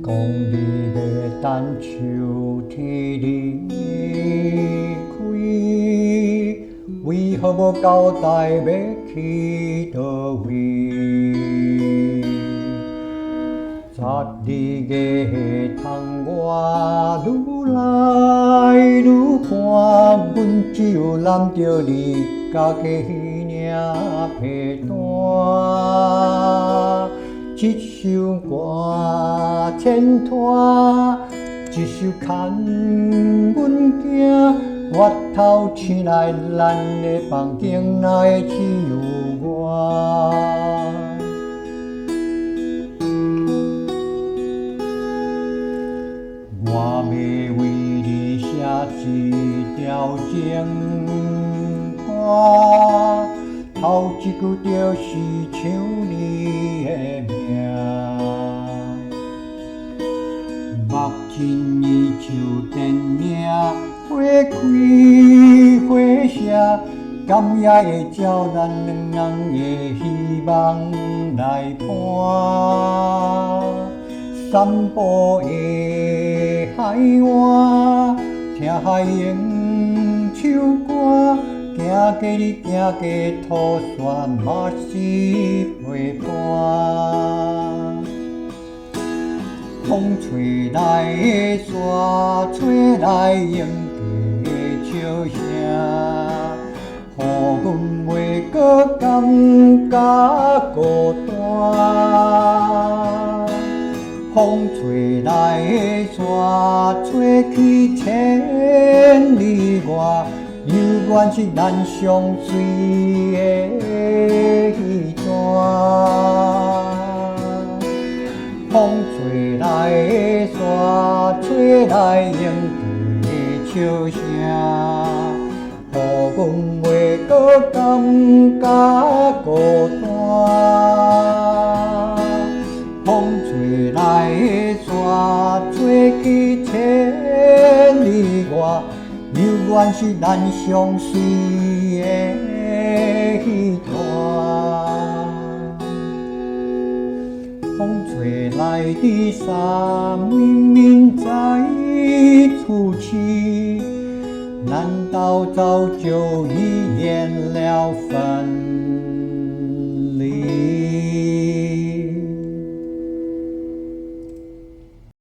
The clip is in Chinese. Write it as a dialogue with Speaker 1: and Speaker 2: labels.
Speaker 1: 讲你要等秋天离开，为何无交代要去倒位？12月的窗外愈来愈寒，阮只有揽着你甲过迄领被单。一首歌牵拖，一首牵阮行。月头醒来，咱的房间哪会只有我？我要为你写一条情歌，头一句就是唱你的名。目睭伊像电影，花开花谢，甘也会照咱两人的希望来伴。散步的海岸，听海鹰唱歌，行过你行过土山，嘛是陪伴。风吹来的沙，吹来迎的笑声，予阮袂搁感觉孤单。风吹来的沙，吹去千里外，犹原是咱相随的彼段。风吹来的沙，吹来迎的笑声，予阮袂搁感觉孤单。风吹来的沙，吹去千里外，犹原是咱相随的彼段。风吹来的沙，明明在出气，难道早就已厌了烦